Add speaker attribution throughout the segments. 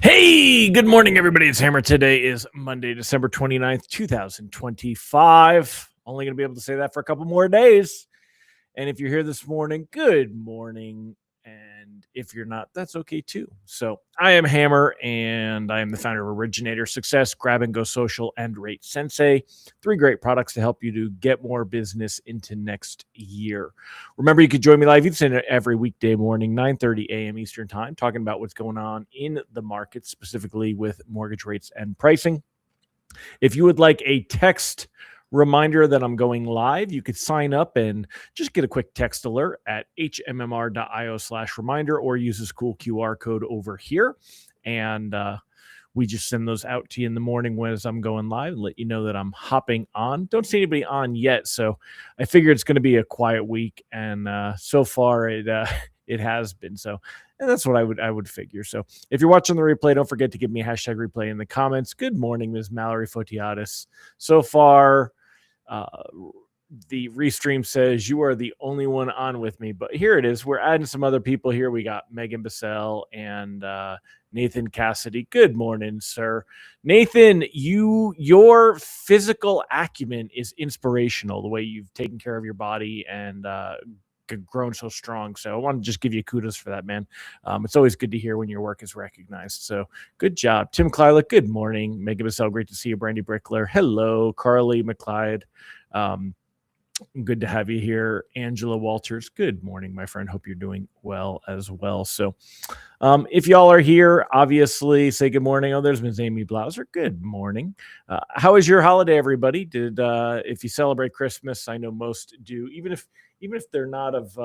Speaker 1: Hey, good morning, everybody. It's Hammer. Today is Monday, December 29th, 2025. Only going to be able to say that for a couple more days. And if you're here this morning, good morning. And if you're not, that's okay too. So I am Hammer, and I am the founder of Originator Success, Grab and Go Social, and Rate Sensei. 3 great products to help you to get more business into next year. Remember, you can join me live each and every weekday morning, 9:30 a.m. Eastern Time, talking about what's going on in the market, specifically with mortgage rates and pricing. If you would like a text reminder that I'm going live, you could sign up and just get a quick text alert at hmmr.io/reminder, or use this cool QR code over here. And we just send those out to you in the morning as I'm going live and let you know that I'm hopping on. Don't see anybody on yet, so I figure it's going to be a quiet week, and so far it has been. So, and that's what I would figure. So if you're watching the replay, don't forget to give me a hashtag replay in the comments. Good morning, Ms. Mallory Fotiadis. So far, the restream says you are the only one on with me, but here it is. We're adding some other people here. We got Megan Bissell and Nathan Cassidy. Good morning, sir. Nathan, your physical acumen is inspirational, the way you've taken care of your body and grown so strong. So I want to just give you kudos for that, man. It's always good to hear when your work is recognized. So good job. Tim Klyla, good morning. Megan Bissell, great to see you. Brandy Brickler, hello. Carly McLeod, good to have you here. Angela Walters, good morning, my friend. Hope you're doing well as well. So if y'all are here, obviously say good morning. Oh, there's Ms. Amy Blauser. Good morning. How was your holiday, everybody? If you celebrate Christmas, I know most do, even if they're not of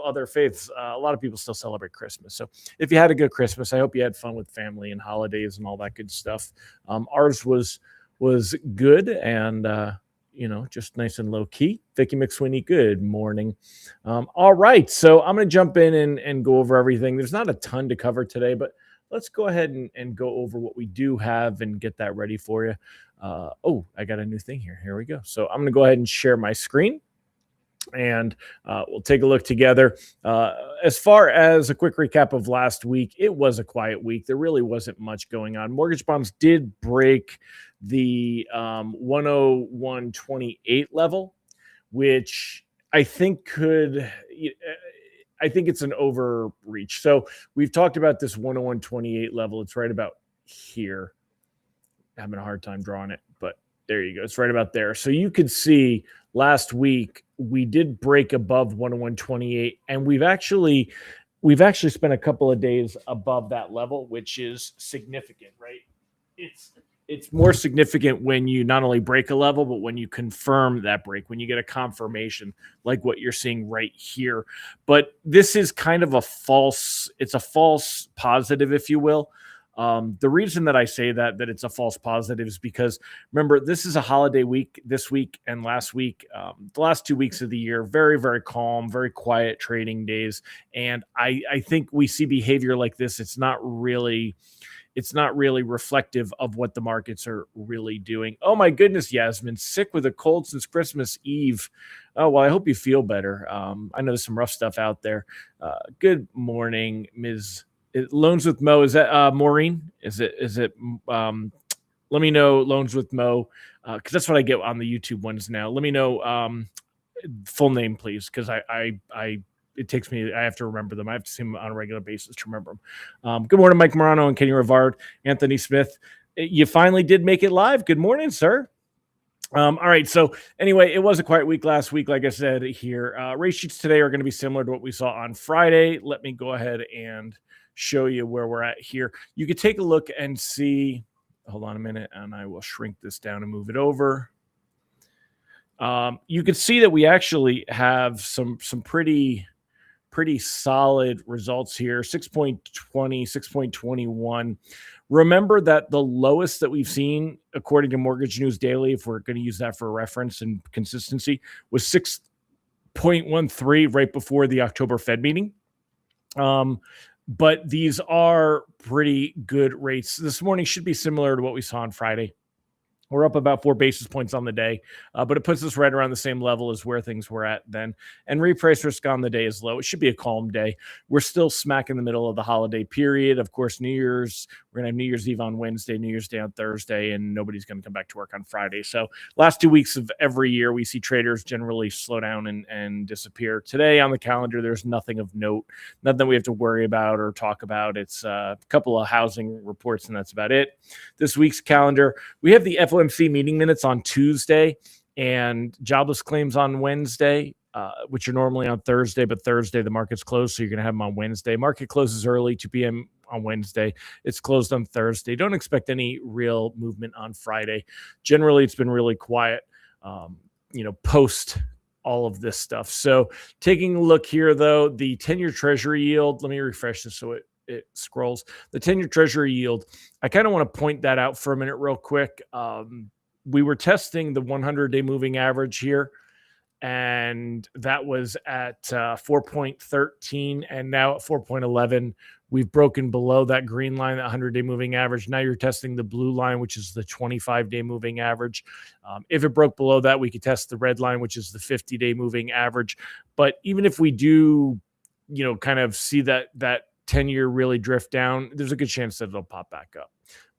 Speaker 1: other faiths, a lot of people still celebrate Christmas. So if you had a good Christmas, I hope you had fun with family and holidays and all that good stuff. Ours was good, and just nice and low key. Vicky McSweeney, good morning. All right, so I'm going to jump in and go over everything. There's not a ton to cover today, but let's go ahead and go over what we do have and get that ready for you. I got a new thing here. Here we go. So I'm going to go ahead and share my screen, and we'll take a look together. As far as a quick recap of last week, it was a quiet week. There really wasn't much going on. Mortgage bonds did break the 101.28 level, which I think it's an overreach. So we've talked about this 101.28 level. It's right about here. I'm having a hard time drawing it, but there you go. It's right about there. So you could see last week we did break above 101.28, and we've actually spent a couple of days above that level, which is significant, right? It's more significant when you not only break a level, but when you confirm that break, when you get a confirmation like what you're seeing right here. But this is kind of a false positive, if you will. The reason that I say that it's a false positive is because, remember, this is a holiday week this week and last week. The last 2 weeks of the year, very, very calm, very quiet trading days. And I think we see behavior like this. It's not really reflective of what the markets are really doing. Oh my goodness, Yasmin, sick with a cold since Christmas Eve. Oh, well, I hope you feel better. I know there's some rough stuff out there. Good morning, Ms. Loans with Mo. Is that Maureen? Is it let me know, Loans with Mo, because that's what I get on the YouTube ones now. Let me know full name, please, because it takes me, I have to remember them. I have to see them on a regular basis to remember them. Good morning, Mike Morano and Kenny Rivard. Anthony Smith, you finally did make it live. Good morning, sir. All right. So anyway, it was a quiet week last week. Like I said here, rate sheets today are going to be similar to what we saw on Friday. Let me go ahead and show you where we're at here. You could take a look and see, hold on a minute, and I will shrink this down and move it over. You could see that we actually have some pretty solid results here. 6.20, 6.21. Remember that the lowest that we've seen, according to Mortgage News Daily, if we're going to use that for reference and consistency, was 6.13 right before the October Fed meeting. But these are pretty good rates. This morning should be similar to what we saw on Friday. We're up about 4 basis points on the day, but it puts us right around the same level as where things were at then. And reprice risk on the day is low. It should be a calm day. We're still smack in the middle of the holiday period. Of course, New Year's, we're going to have New Year's Eve on Wednesday, New Year's Day on Thursday, and nobody's going to come back to work on Friday. So last 2 weeks of every year, we see traders generally slow down and disappear. Today on the calendar, there's nothing of note, nothing we have to worry about or talk about. It's a couple of housing reports, and that's about it. This week's calendar, we have the FOMC meeting minutes on Tuesday and jobless claims on Wednesday, which are normally on Thursday, but Thursday the market's closed, so you're going to have them on Wednesday. Market closes early, 2 p.m. on Wednesday. It's closed on Thursday. Don't expect any real movement on Friday. Generally, it's been really quiet, post all of this stuff. So taking a look here, though, the 10-year Treasury yield, let me refresh this so it scrolls. The 10-year Treasury yield, I kind of want to point that out for a minute real quick. We were testing the 100-day moving average here, and that was at 4.13, and now at 4.11. We've broken below that green line, that 100-day moving average. Now you're testing the blue line, which is the 25-day moving average. If it broke below that, we could test the red line, which is the 50-day moving average. But even if we do, kind of see that 10-year really drift down, there's a good chance that it'll pop back up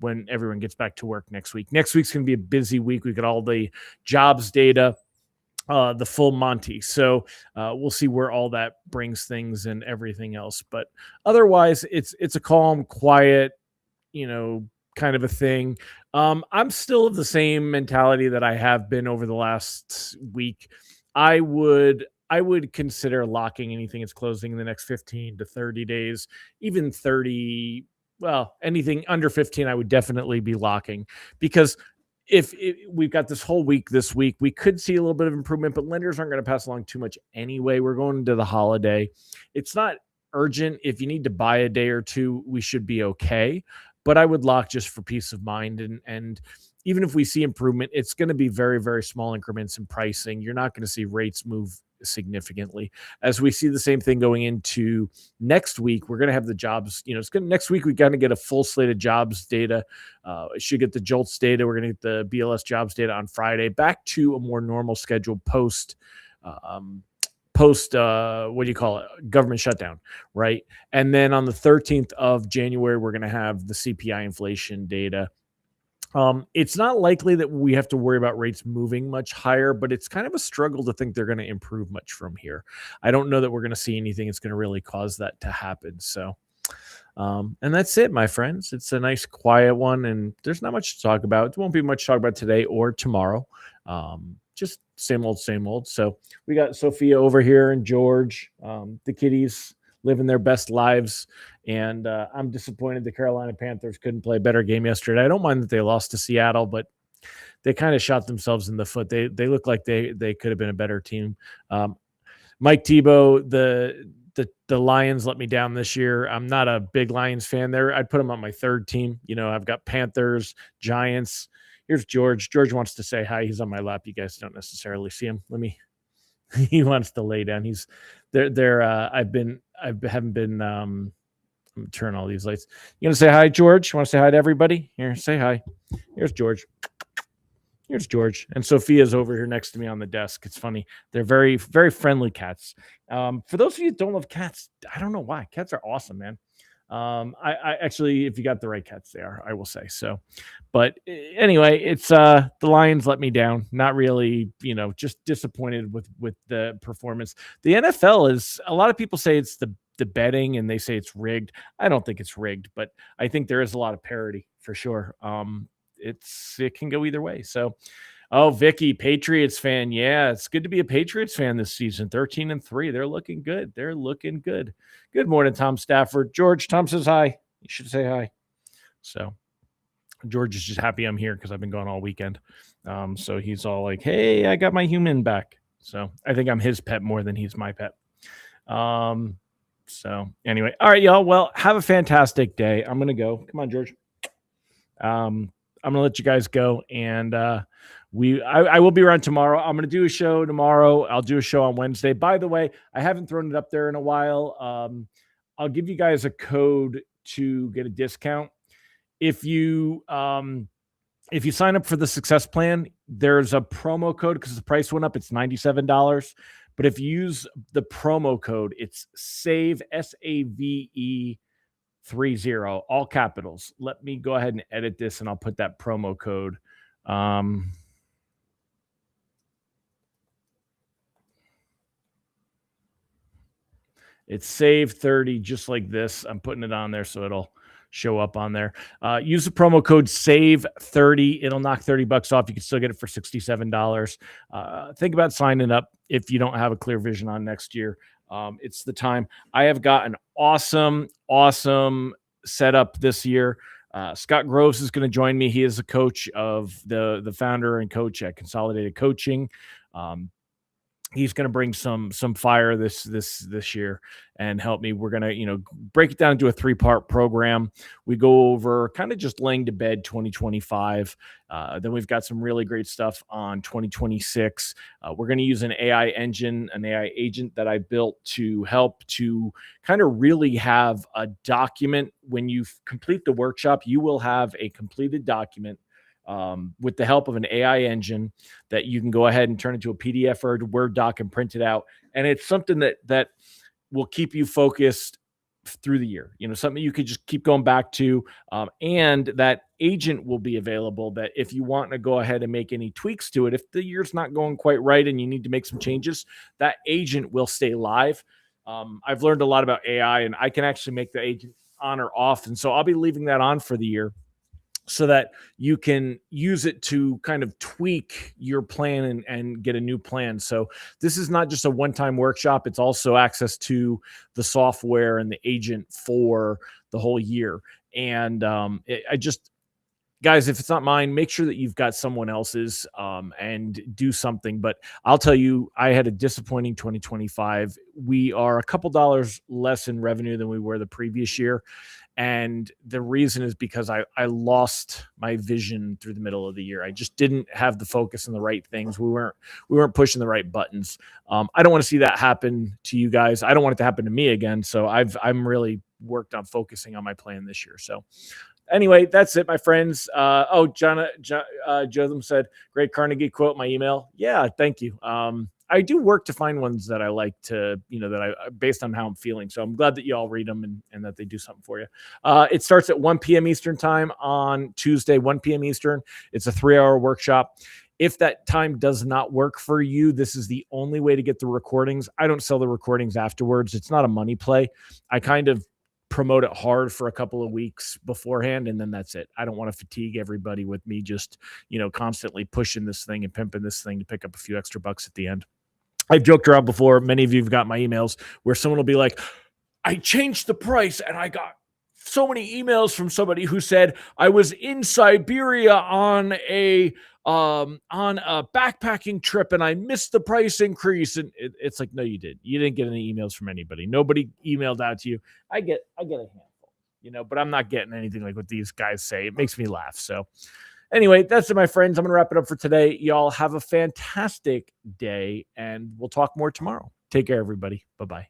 Speaker 1: when everyone gets back to work next week. Next week's going to be a busy week. We got all the jobs data, the full Monty. So we'll see where all that brings things and everything else. But otherwise, it's a calm, quiet, kind of a thing. I'm still of the same mentality that I have been over the last week. I would consider locking anything that's closing in the next 15 to 30 days, even 30. Well, anything under 15, I would definitely be locking, because if we've got this whole week this week, we could see a little bit of improvement, but lenders aren't going to pass along too much anyway. We're going into the holiday. It's not urgent. If you need to buy a day or two, we should be okay. But I would lock just for peace of mind. And even if we see improvement, it's going to be very, very small increments in pricing. You're not going to see rates move significantly. As we see the same thing going into next week, we're going to have the jobs, next week, we got to get a full slate of jobs data. Should get the JOLTS data. We're going to get the BLS jobs data on Friday, back to a more normal schedule post government shutdown, right? And then on the 13th of January, we're going to have the CPI inflation data. It's not likely that we have to worry about rates moving much higher, but it's kind of a struggle to think they're going to improve much from here. I don't know that we're going to see anything that's going to really cause that to happen. So, and that's it, my friends. It's a nice, quiet one, and there's not much to talk about. There won't be much to talk about today or tomorrow. Just same old, same old. So we got Sophia over here and George, the kitties living their best lives. And I'm disappointed the Carolina Panthers couldn't play a better game yesterday. I don't mind that they lost to Seattle, but they kind of shot themselves in the foot. They look like they could have been a better team. Mike Tebow, the Lions let me down this year. I'm not a big Lions fan there. I'd put them on my third team. I've got Panthers, Giants. Here's George. George wants to say hi. He's on my lap. You guys don't necessarily see him. He wants to lay down. He's there. I haven't been, I'm gonna turn all these lights. You gonna say hi, George? You want to say hi to everybody? Here, say hi. Here's George. Here's George. And Sophia's over here next to me on the desk. It's funny. They're very, very friendly cats. For those of you who don't love cats, I don't know why. Cats are awesome, man. I actually, if you got the right cats, they are, I will say so. But anyway, it's the Lions let me down. Not really, just disappointed with the performance. The NFL is, a lot of people say it's the betting and they say it's rigged. I don't think it's rigged, but I think there is a lot of parity for sure. It can go either way. So, oh, Vicky, Patriots fan. Yeah, it's good to be a Patriots fan this season. 13-3. They're looking good. They're looking good. Good morning, Tom Stafford. George, Tom says hi. You should say hi. So George is just happy I'm here because I've been gone all weekend. So he's all like, hey, I got my human back. So I think I'm his pet more than he's my pet. So anyway, all right, y'all. Well, have a fantastic day. I'm going to go. Come on, George. I'm going to let you guys go. And I will be around tomorrow. I'm going to do a show tomorrow. I'll do a show on Wednesday. By the way, I haven't thrown it up there in a while. I'll give you guys a code to get a discount. If you if you sign up for the success plan, there's a promo code because the price went up. It's $97. But if you use the promo code, it's SAVE, SAVE 30, all capitals. Let me go ahead and edit this and I'll put that promo code. It's save 30, just like this. I'm putting it on there so it'll show up on there. Use the promo code save 30. It'll knock $30 off. You can still get it for $67. Think about signing up if you don't have a clear vision on next year. It's the time. I have got an awesome setup this year. Scott Groves is going to join me. He is the coach of the founder and coach at Consolidated Coaching. He's going to bring some fire this year and help me. We're going to, break it down into a 3-part program. We go over kind of just laying to bed 2025. Then we've got some really great stuff on 2026. We're going to use an AI engine, an AI agent that I built to help to kind of really have a document. When you complete the workshop, you will have a completed document with the help of an AI engine that you can go ahead and turn into a PDF or a Word doc and print it out. And it's something that will keep you focused through the year, something you could just keep going back to. And that agent will be available that if you want to go ahead and make any tweaks to it, if the year's not going quite right and you need to make some changes, that agent will stay live. I've learned a lot about AI and I can actually make the agent on or off. And so I'll be leaving that on for the year, so that you can use it to kind of tweak your plan and get a new plan. So this is not just a one-time workshop. It's also access to the software and the agent for the whole year. And guys, if it's not mine, make sure that you've got someone else's and do something. But I'll tell you, I had a disappointing 2025. We are a couple dollars less in revenue than we were the previous year. And the reason is because I lost my vision through the middle of the year. I just didn't have the focus on the right things. We weren't pushing the right buttons. I don't want to see that happen to you guys. I don't want it to happen to me again. So I'm really worked on focusing on my plan this year. So anyway, that's it, my friends. Jotham said, great Carnegie quote, my email. Yeah, thank you. I do work to find ones that I like to, that I based on how I'm feeling. So I'm glad that you all read them and that they do something for you. It starts at 1 p.m. Eastern time on Tuesday, 1 p.m. Eastern. It's a 3-hour workshop. If that time does not work for you, this is the only way to get the recordings. I don't sell the recordings afterwards. It's not a money play. I kind of promote it hard for a couple of weeks beforehand, and then that's it. I don't want to fatigue everybody with me just, constantly pushing this thing and pimping this thing to pick up a few extra bucks at the end. I've joked around before. Many of you have got my emails where someone will be like, I changed the price and I got so many emails from somebody who said I was in Siberia on a backpacking trip and I missed the price increase. And it's like, no, you did. You didn't get any emails from anybody. Nobody emailed out to you. I get a handful, but I'm not getting anything like what these guys say. It makes me laugh. So anyway, that's it, my friends. I'm going to wrap it up for today. Y'all have a fantastic day, and we'll talk more tomorrow. Take care, everybody. Bye-bye.